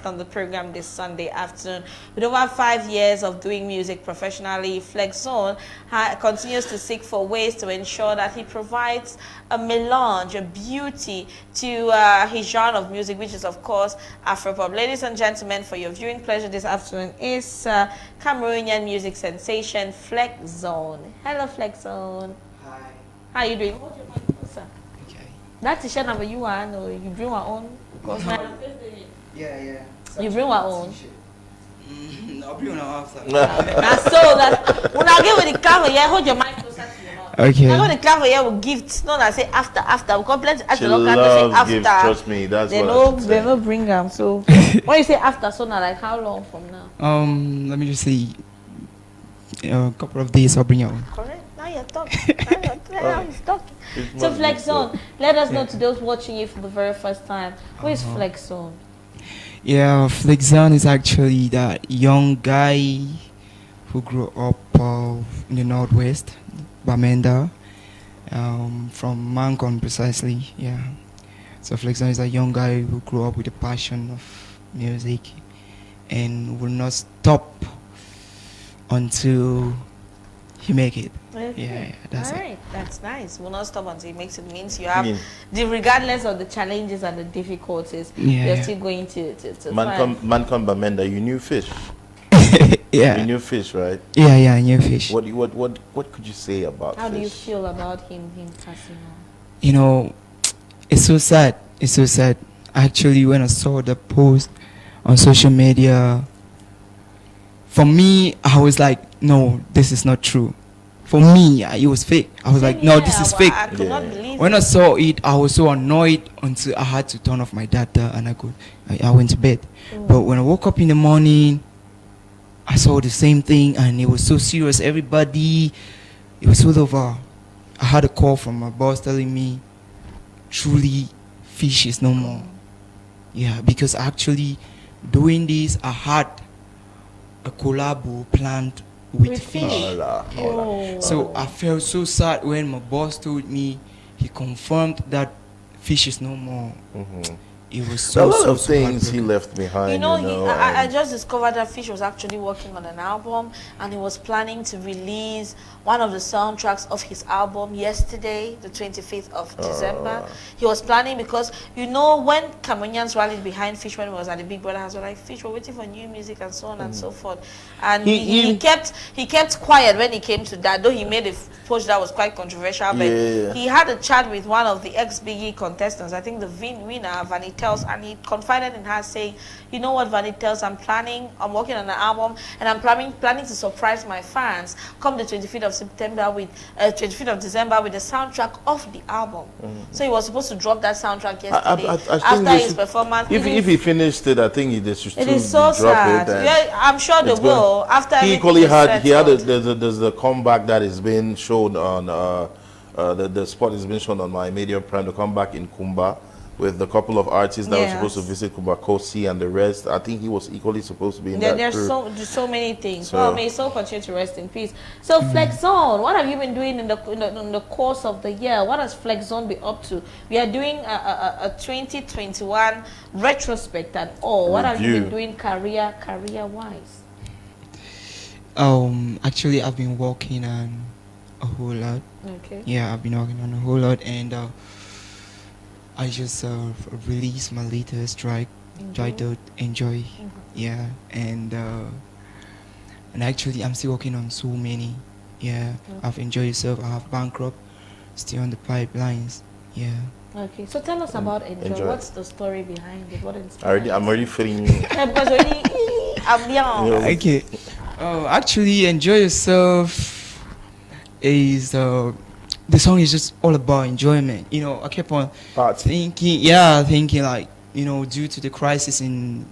guest on the program this Sunday afternoon. With over 5 years of doing music professionally, Flekzon continues to seek for ways to ensure that he provides a melange, a beauty to his genre of music, which is, of course, Afropop. Ladies and gentlemen, for your viewing pleasure this afternoon is Cameroonian music sensation Flekzon. Hello, Flekzon. Hi. How are you doing? Hold your mic closer. Okay. That t-shirt number you want, or you bring our own? Because Yeah. you bring our own. I'll bring one after. Now, so that when I get with the clap here, hold your mic closer to your mouth. Okay. I got the clap here with gifts. No, I say after. We complain to ask She the local to loves say after. gifts, trust me, that's They what no, I should they say. no bring them. So when you say after, so now like how long from now? Let me just say a couple of days I'll bring you one. Correct. Now you're talking. Now he's talking. It's So not Flekzon, let us know to those watching you for the very first time. Who is Flekzon? Yeah, Flekzon is actually that young guy who grew up in the northwest, Bamenda, from Mancon precisely. Yeah. So Flekzon is a young guy who grew up with a passion of music and will not stop until he make it. Okay. Yeah, that's All it. right, that's nice. Will not stop until it makes it. Means you have regardless of the challenges and the difficulties, you're still going to find. Mancon Bamenda, you knew fish. Yeah. You knew fish, right? Yeah, new fish. What could you say about How fish? do you feel about him passing on? You know, it's so sad. It's so sad. Actually, when I saw the post on social media, for me, I was like, no, this is not true. For me, it was fake. I was like, no, this is fake. I could not believe When I saw it, I was so annoyed until I had to turn off my data and I went to bed. But when I woke up in the morning, I saw the same thing and it was so serious. Everybody, it was all over. I had a call from my boss telling me, truly, fish is no more. Yeah, because actually doing this, I had a collab planned with fish. Oh. So I felt so sad when my boss told me he confirmed that fish is no more. It was so a lot of so things he heartbreaking. left behind. You know, I and just discovered that Fish was actually working on an album and he was planning to release one of the soundtracks of his album yesterday, the 25th of December. He was planning because, you know, when Cameroonians rallied behind Fish when he was at the Big Brother house, were like, Fish, we're waiting for new music and so on and so forth. And he kept quiet when he came to that, though he made a post that was quite controversial, but he had a chat with one of the ex-Biggie contestants, I think the winner, Vanitels, and he confided in her saying, you know what, Vanitels, I'm working on an album and I'm planning to surprise my fans come the 25th of September with 25th of December with the soundtrack of the album. So he was supposed to drop that soundtrack yesterday I think after they his should- performance. If he finished it, I think they should It still is so drop sad. it. and Yeah, I'm sure they it's will. After he everything equally is had settled. there's a comeback that is being shown on the spot is being shown on my Media Prime, the comeback in Kumba with the couple of artists that were supposed to visit Kumba, Kosi and the rest. I think he was equally supposed to be in that There's crew. so many things. So- Well, may his soul continue to rest in peace. So Flekzon, what have you been doing in the course of the year? What has Flekzon been up to? We are doing a 2021 retrospect and all. What have you been doing career wise? Actually, I've been working on a whole lot. Okay. Yeah, I've been working on a whole lot, and I just released my latest track, titled "Enjoy." Yeah, and actually, I'm still working on so many. Yeah, I've Enjoy Yourself. I have Bankrupt, still on the pipelines. Yeah. Okay, so tell us about Enjoy. What's the story behind it? What inspired I'm already feeling. because already, I'm young. Okay. Actually, Enjoy Yourself is the song is just all about enjoyment. You know, I kept on thinking like, you know, due to the crisis in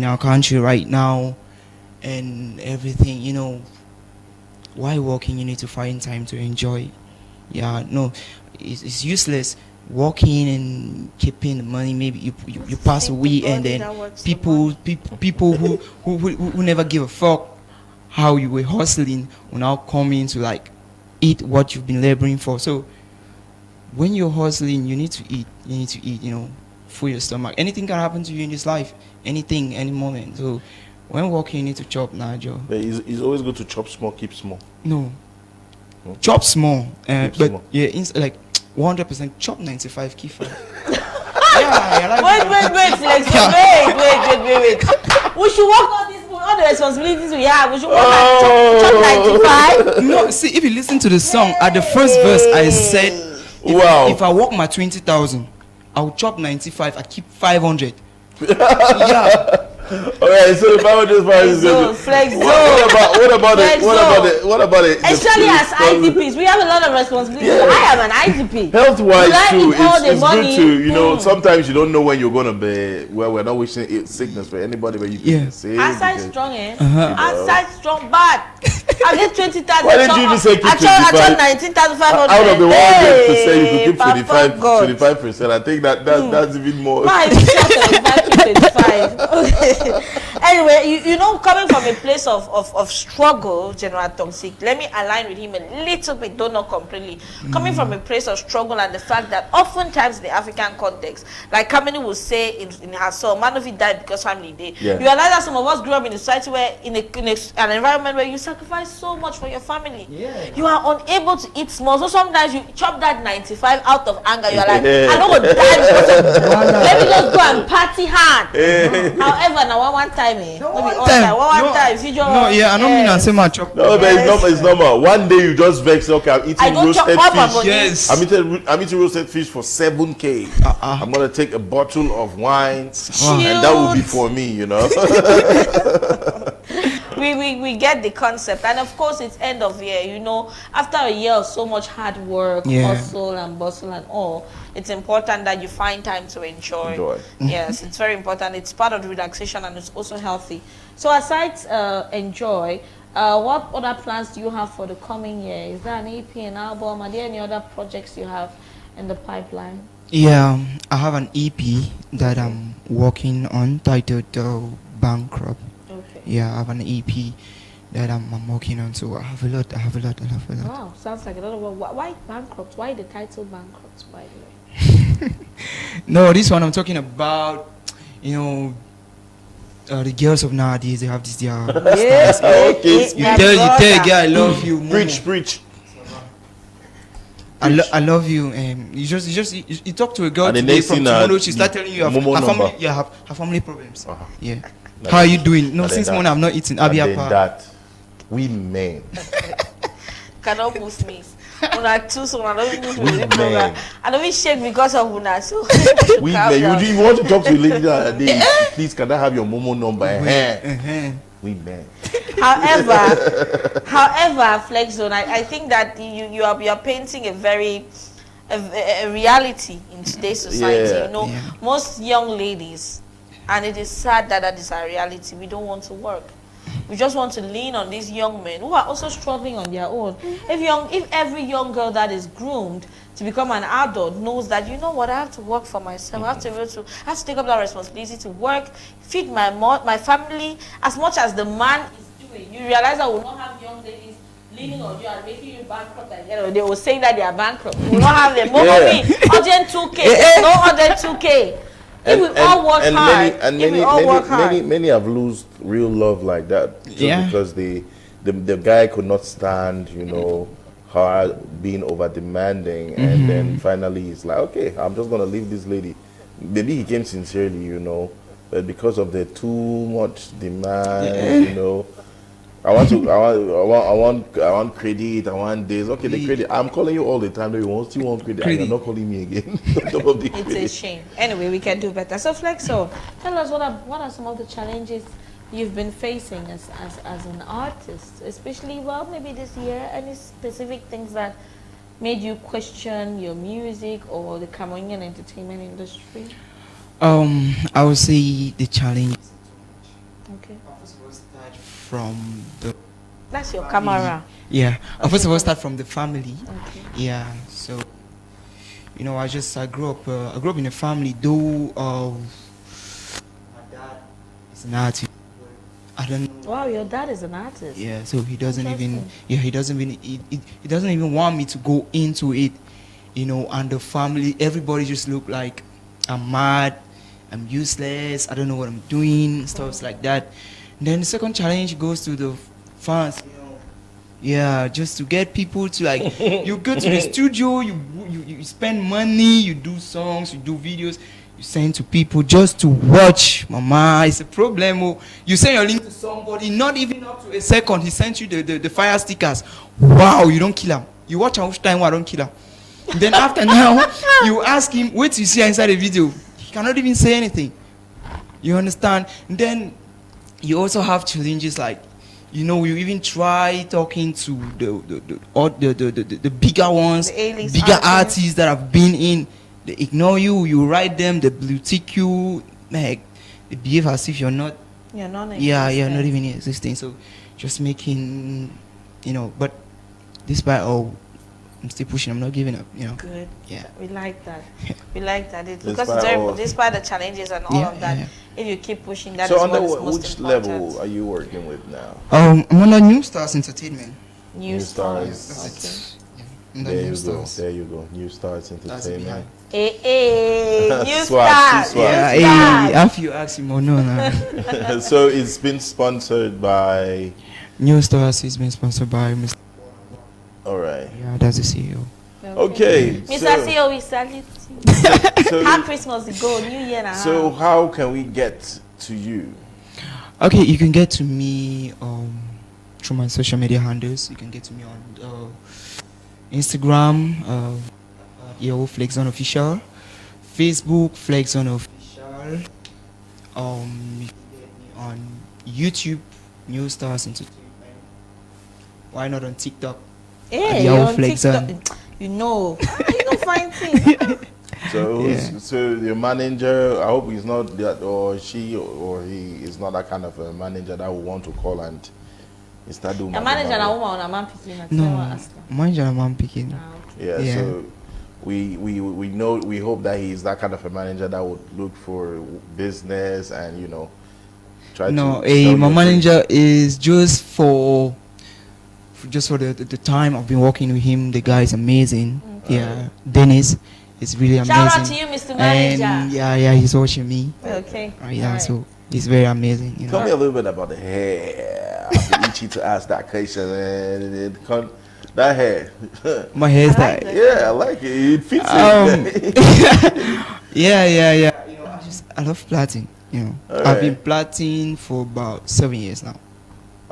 our country right now and everything, you know, while working you need to find time to enjoy. Yeah, no, it's useless working and keeping the money. Maybe you pass away and then people who never give a fuck how you were hustling will now come in to like eat what you've been laboring for. So when you're hustling, you need to eat, you know, full your stomach. Anything can happen to you in this life. Anything, any moment. So when walking, you need to chop now, Joe. But it's always good to chop small, keep small. No. Chop small. Keep but small. yeah, like 100% chop 95, keep 5. Yeah, wait, Flekzon. Wait. We should work on this. All the responsibilities we have. We should work on chop 95. No, see, if you listen to the song, at the first verse, I said, if I work my 20,000, I'll chop 95. I keep 500. Yeah. Alright, so the 500 is good. Flekzon. What about it? Especially as IDPs, we have a lot of responsibilities. Yeah. I am an IDP. Health-wise too, it's money. good to, sometimes you don't know when you're gonna be. Well, we're not wishing sickness for anybody, but you can say. Outside strong, outside strong, bad. I get 20,000. Why didn't you even say keep 25? I charge 19,500. Out of the 100%, you could keep 25%. I think that's even more. My 25. Okay. Anyway, coming from a place of struggle, General Toxic, let me align with him a little bit, though not completely. Coming from a place of struggle and the fact that oftentimes in the African context, like Kamini will say in her song, man of it died because family did. Yeah. You realize that some of us grew up in a society where, in an environment where you sacrifice so much for your family. Yeah. You are unable to eat small. So sometimes you chop that 95 out of anger. You're like, I don't want to die because of let me just go and party hard. However, now one time, I don't mean I say my chop. No, but it's normal. One day you just vex. Okay, I'm eating roasted fish. Yes. I'm eating roasted fish for 7K. I'm gonna take a bottle of wine, and that will be for me. We get the concept, and of course it's end of year. After a year of so much hard work, hustle and bustle and all, it's important that you find time to enjoy. Yes, it's very important. It's part of the relaxation and it's also healthy. So aside enjoy, what other plans do you have for the coming year? Is there an EP, an album? Are there any other projects you have in the pipeline? Yeah, I have an EP that I'm working on titled Bankrupt. Okay. Yeah, I have an EP that I'm working on, so I have a lot. Wow, sounds like a lot of work. Why Bankrupt? Why the title Bankrupt, by the way? No, this one I'm talking about, the girls of nowadays, they have this you tell a girl I love you. Preach. I love you, and you talk to a girl today, from tomorrow she start telling you her family problems. Yeah. How are you doing? No, since morning I'm not eating. I'll be that we men cannot move me. Una too, so I don't even I don't even shake because of Una. So we men, you want to talk to a lady that day? Please, can I have your Momo number? We men. However, Flekzon, I think that you are painting a very a reality in today's society. Most young ladies, and it is sad that is our reality. We don't want to work. We just want to lean on these young men who are also struggling on their own. If every young girl that is groomed to become an adult knows that, I have to work for myself. I have to take up that responsibility to work, feed my family as much as the man is doing. You realize I will not have young ladies leaning on you and making you bankrupt. They will say that they are bankrupt. We will not have them. More money, 102K, no 102K. If we all work hard, many have lost real love like that, because the guy could not stand, her being over demanding, and then finally he's like, okay, I'm just gonna leave this lady. Maybe he came sincerely, but because of the too much demand, I want credit. I want this. Okay, the credit. I'm calling you all the time. You still want credit. And you're not calling me again. It's a shame. Anyway, we can do better. So Flekzon, tell us what are some of the challenges you've been facing as an artist, especially maybe this year. Any specific things that made you question your music or the Cameroonian entertainment industry? I would say the challenge. Okay. From the that's your camera. Yeah. First of all, start from the family. Okay. Yeah. So, I grew up in a family. Though my dad is an artist. I don't know. Wow, your dad is an artist. Yeah. So he doesn't even. Yeah. He doesn't even want me to go into it. And the family, everybody just look like I'm mad, I'm useless, I don't know what I'm doing, stuff like that. And then the second challenge goes to the fans. Yeah, just to get people to like, you go to the studio, you spend money, you do songs, you do videos, you send to people just to watch. Mama, it's a problem. Oh. You send your link to somebody, not even up to a second, he sent you the fire stickers. Wow, you don't kill him. You watch how much time I don't kill him. Then after now, you ask him, wait till you see inside the video. He cannot even say anything. You understand? And then you also have challenges like, you know, you even try talking to the bigger ones, the bigger artists that have been in. They ignore you. You write them. They blue tick you. Like, they behave as if you're not. You're not. Yeah, you're not even existing. So, just making, you know. But despite all, I'm still pushing. I'm not giving up. You know. Good. Yeah. We like that. We like that. Because it's very, despite the challenges and all of that. Yeah. If you keep pushing that, so under which level are you working with now? I'm under New Stars Entertainment. New Stars. Okay. There you go. New Stars Entertainment. New Stars. Yeah, if you ask him or no. So it's been sponsored by New Stars. It's been sponsored by Mr. All right. Yeah, that's the CEO. Okay. Mr. CEO, we salute you. Happy Christmas, go New Year now. So how can we get to you? Okay, you can get to me through my social media handles. You can get to me on Instagram, Flekzon Official, Facebook, Flekzon Official. You can get me on YouTube, New Stars Entertainment. Why not on TikTok? Hey, on TikTok. You know, you don't find things. So your manager, I hope he's not that, or she, or he is not that kind of a manager that will want to call and start doing. A manager and a woman, a man picking. No, manager and a man picking. Yeah. So we know, we hope that he's that kind of a manager that would look for business and, you know, try to. No, my manager is just for the time I've been working with him. The guy is amazing. Yeah, Dennis is really amazing. Shout out to you, Mr. Manager. And yeah, he's watching me. Okay. Yeah, so he's very amazing. You know. Tell me a little bit about the hair. I've been itchy to ask that question. That hair. My hairstyle. Yeah, I like it. It fits Yeah. You know, I love plaiting. You know, I've been plaiting for about 7 years now.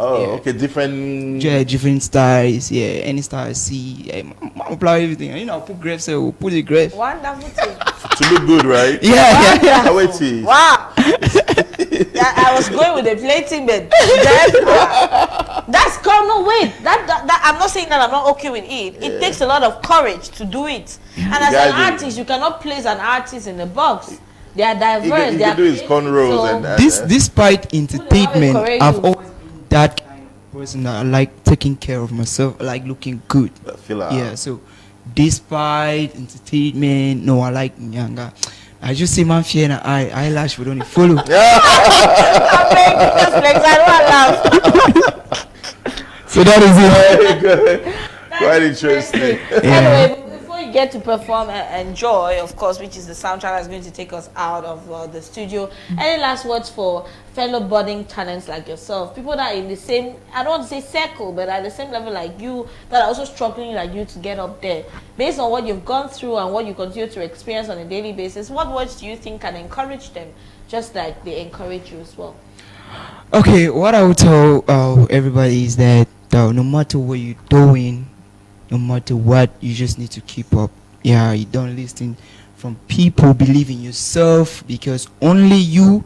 Oh, okay, different styles. Yeah, any style I see, I apply everything. You know, I'll put grapes, so we'll put the grapes. Wonderful thing. To look good, right? Yeah. Wait till. Wow. I was going with the plating, but that's come. No, wait. That I'm not saying that I'm not okay with it. It takes a lot of courage to do it. And as an artist, you cannot place an artist in a box. They are diverse. He can do his cornrows and despite entertainment, I've always been that kind of person that I like taking care of myself. I like looking good. Yeah, so despite entertainment, no, I like Nyanga. I just see man fear and eyelash would only follow. So that is it. Quite interesting. Anyway, before you get to perform Enjoy, of course, which is the soundtrack that's going to take us out of the studio, any last words for fellow budding talents like yourself, people that are in the same, I don't want to say circle, but at the same level like you, that are also struggling like you to get up there? Based on what you've gone through and what you continue to experience on a daily basis, what words do you think can encourage them, just like they encourage you as well? Okay, what I would tell everybody is that no matter what you're doing, no matter what, you just need to keep up. Yeah, you don't listen from people. Believe in yourself, because only you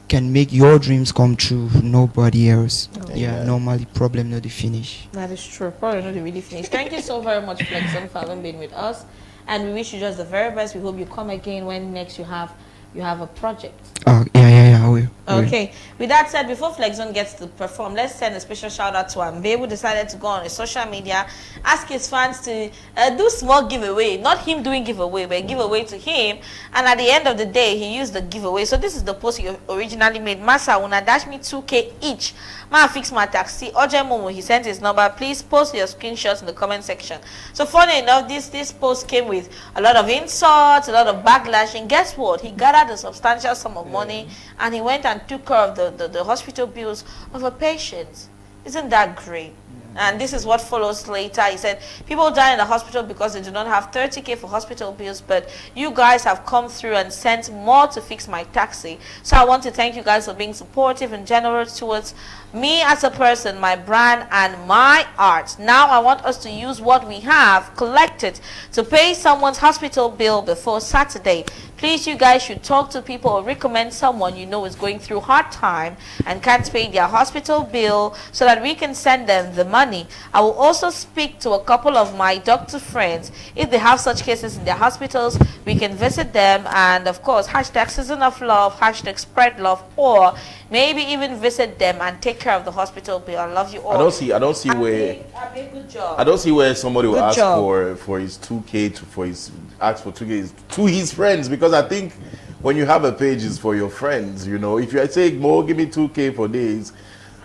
can make your dreams come true. Nobody else. Yeah, normally problem not the finish. That is true. Probably not the really finish. Thank you so very much, Flekzon, for having been with us, and we wish you just the very best. We hope you come again when next you have a project. Yeah. will. Okay. With that said, before Flekzon gets to perform, let's send a special shout out to Ambe, who decided to go on his social media, ask his fans to do small giveaway. Not him doing giveaway, but giveaway to him. And at the end of the day, he used the giveaway. So this is the post he originally made. Masa, una dash me 2K each. Ma fix my taxi. Oje Momo, he sent his number. Please post your screenshots in the comment section. So funny enough, this post came with a lot of insults, a lot of backlash. And guess what? He gathered a substantial sum of money and he went and took care of the hospital bills of a patient. Isn't that great? And this is what follows later. He said, people die in the hospital because they do not have 30K for hospital bills, but you guys have come through and sent more to fix my taxi. So I want to thank you guys for being supportive and generous towards me as a person, my brand, and my art. Now I want us to use what we have collected to pay someone's hospital bill before Saturday. Please, you guys should talk to people or recommend someone you know is going through hard time and can't pay their hospital bill so that we can send them the money. I will also speak to a couple of my doctor friends. If they have such cases in their hospitals, we can visit them, and of course, hashtag season of love, hashtag spread love, or maybe even visit them and take care of the hospital bill. I love you all. I don't see where good job. I don't see where somebody will Good ask job. for his 2K ask for 2K to his friends, because I think when you have a page, it's for your friends. You know, if you say, Mo, give me 2K for this,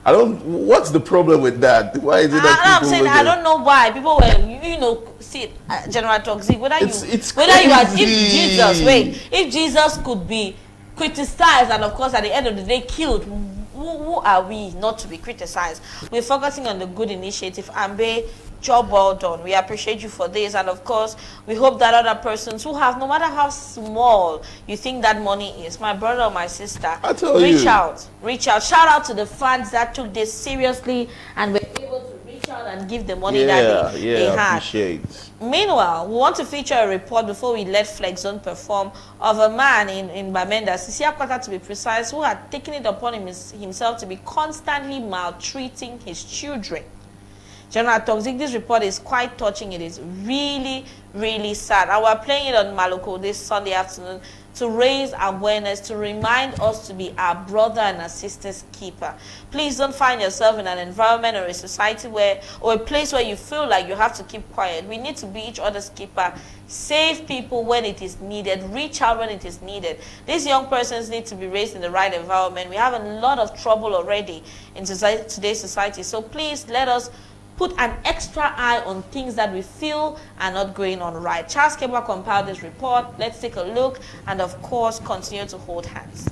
what's the problem with that? Why is it that I'm saying I don't know why people were, see, General Toxic, if Jesus could be criticized and of course at the end of the day killed, who are we not to be criticized? We're focusing on the good initiative. Ambe, job well done. We appreciate you for this, and of course we hope that other persons who have, no matter how small you think that money is, my brother or my sister, reach out. Shout out to the fans that took this seriously and were able to reach out and give the money that they had. Appreciate. Meanwhile, we want to feature a report before we let Flekzon perform of a man in Bamenda, Sisiakwata to be precise, who had taken it upon himself to be constantly maltreating his children. General Toxic, this report is quite touching. It is really, really sad. And we're playing it on Maloko this Sunday afternoon to raise awareness, to remind us to be our brother and our sister's keeper. Please don't find yourself in an environment or a society or a place where you feel like you have to keep quiet. We need to be each other's keeper. Save people when it is needed. Reach out when it is needed. These young persons need to be raised in the right environment. We have a lot of trouble already in today's society. So please let us put an extra eye on things that we feel are not going on right. Charles Keba compiled this report. Let's take a look and, of course, continue to hold hands.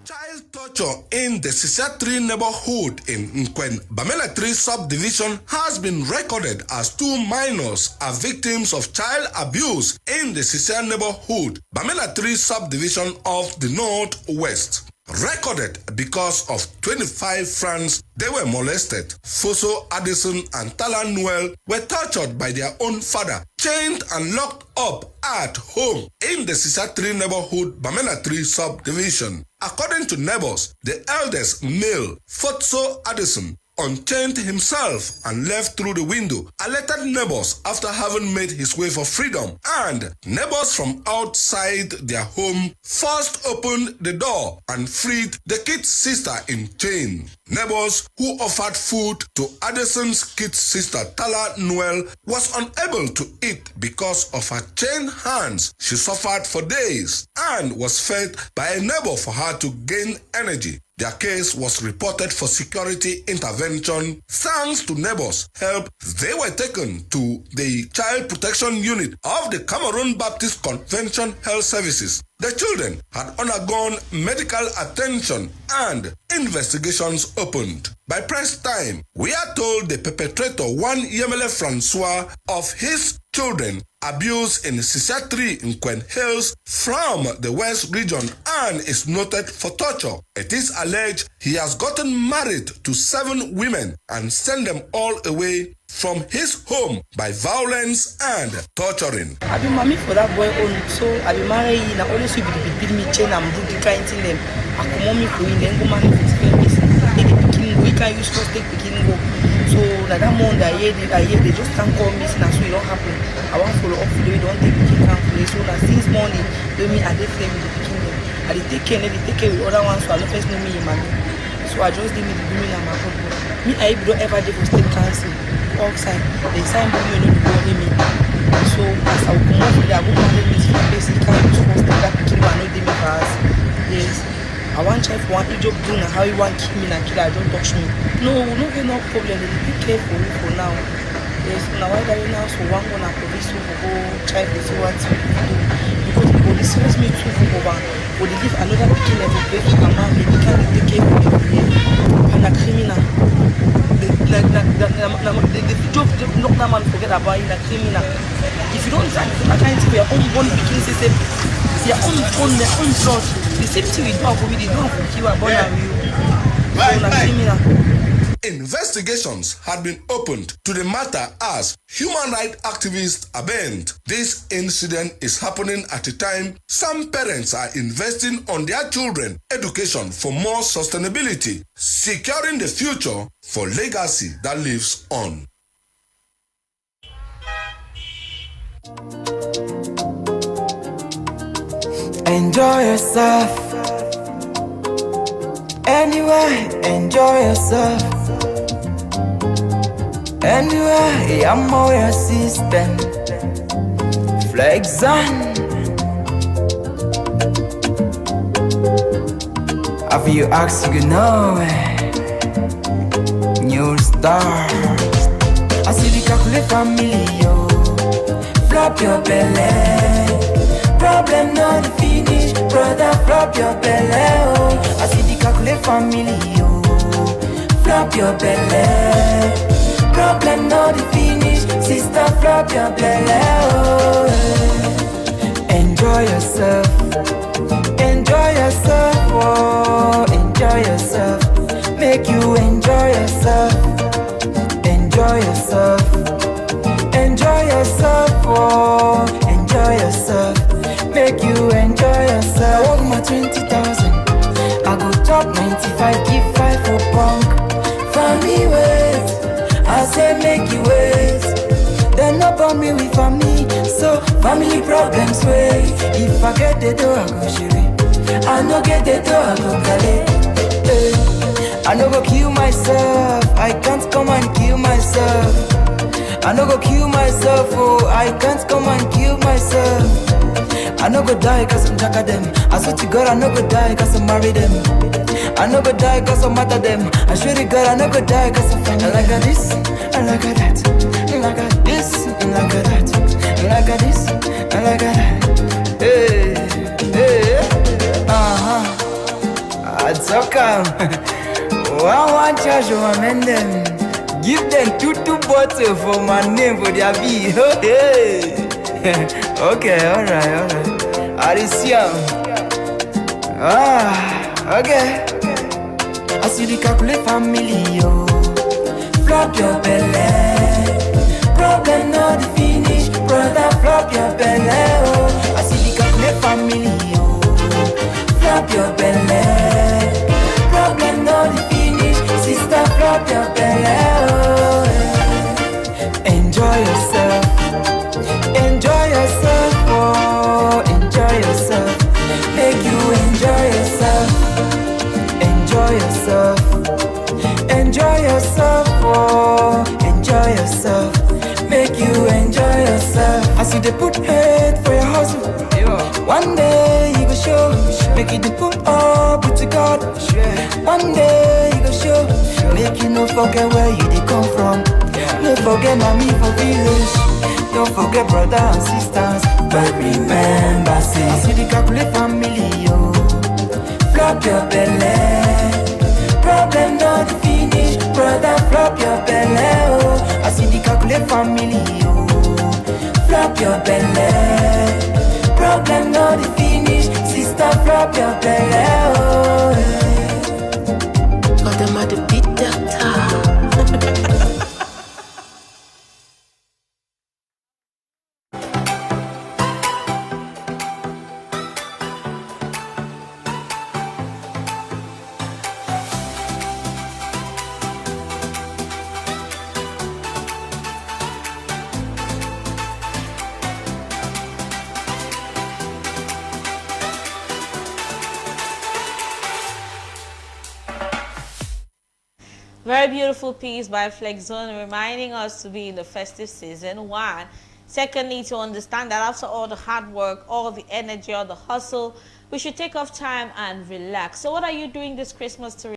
Child torture in the Sisa 3 neighborhood in Nkwen, Bamela 3 subdivision has been recorded as 2 minors are victims of child abuse in the Sisa neighborhood, Bamela 3 subdivision of the Northwest. Recorded because of 25 friends they were molested. Foso, Addison, and Tala Noel were tortured by their own father, chained and locked up at home in the Sisa 3 neighborhood, Bamela 3 subdivision. According to neighbors, the eldest male, Foso Addison, unchained himself and left through the window, alerted neighbors after having made his way for freedom, and neighbors from outside their home first opened the door and freed the kid's sister in chain. Neighbors who offered food to Addison's kid's sister Tala Noel was unable to eat because of her chained hands. She suffered for days and was fed by a neighbor for her to gain energy. Their case was reported for security intervention. Thanks to neighbors' help, they were taken to the Child Protection Unit of the Cameroon Baptist Convention Health Services. The children had undergone medical attention and investigations opened. By press time, we are told the perpetrator, one Yemele Francois, of his children abused in Sisatri in Nkwen Hills from the West region and is noted for torture. It is alleged he has gotten married to 7 women and sent them all away from his home by violence and torturing. I've been mommy for that boy so I've been married and always be build me chain and do the kind thing them. I come mommy for in then go marry with families. We can use first take beginning go. So that month I hear they just can't call me so it don't happen. I want follow up with you, don't take the king can't play. So now since morning, they me at the flame with the beginning. I take care with other ones, so I don't first know me, man. So I just did me the women and my husband. Me, I don't ever do for state council. Outside, they sign book me, no bother me. So as I will come out with that, I go marry this for basic kind of supposed to that kill and not me for us. Yes. I want to for one job doing how you want kill me and kill, I don't touch me. No problem. They be careful for now. Yes, now why are you now so one gonna police who go try to see what to do? Because the police serves me too for over. But they give another picking level break for a man, they can't take care of me. And a criminal. The job not that man forget about it, a criminal. If you don't try to account for your own born picking system, their own blood, the same thing we do for me, they don't for kill a born and you. So a criminal. Investigations had been opened to the matter as human rights activists are bent. This incident is happening at a time some parents are investing on their children's education for more sustainability, securing the future for legacy that lives on. Enjoy yourself. Anyway, enjoy yourself. Anyway, I'm more your system. Flekzon. After you ask, you know new star. I see the calculate family, yo. Flop your belly. Problem not finish, brother. Flop your belly, oh. I see the calculate family, yo. Flop your belly. Problem not finish, sister. Flop your belly, oh. Enjoy yourself. Enjoy yourself, oh. Enjoy yourself. Make you enjoy yourself. Enjoy yourself. Enjoy yourself, oh. Enjoy yourself. Make you enjoy yourself. I want my 20,000. I go top 95, give 5 for punk. Family wait, I say make you wait. Then up on me with family, so family problems wait. If I get the door, I go shiri. I no get the door, I go kale. I no go kill myself. I can't come and kill myself. I no go kill myself, oh. I can't come and kill myself. I no go die cause I'm jacka them. I swear to God I no go die cause I marry them. I no go die cause I matter them. I swear to God I no go die cause I find. I like a this, I like a that. I like a this, I like a that. I like a this, I like a that. Hey, hey, I talk one charge of amend them. Give them two bottles for my name for their be. Hey. Okay, alright. Arisiam. Okay. I see the calculate family, yo. Flop your belly. Problem not finish, brother. Flop your belly, oh. I see the calculate family, yo. Flop your belly. Problem not finish, sister. Flop your belly, oh. Enjoy yourself. Enjoy yourself, oh, enjoy yourself. Make you enjoy yourself. Enjoy yourself. Enjoy yourself, oh, enjoy yourself. Make you enjoy yourself. I see they put head for your hustle. One day you go show. Make it put up with God. One day you go show. Make you no forget where you they come from. No forget mommy for village. Don't forget brothers and sisters, but remember, say I see the calculate family, yo. Flop your belly. Problem not finish, brother. Flop your belly, oh. I see the calculate family, yo. Flop your belly. Problem not finish, sister. Flop your belly, oh. Got them at the beat doctor. Very beautiful piece by Flekzon, reminding us to be in the festive season, one. Secondly, to understand that after all the hard work, all the energy, all the hustle, we should take off time and relax. So what are you doing this Christmas to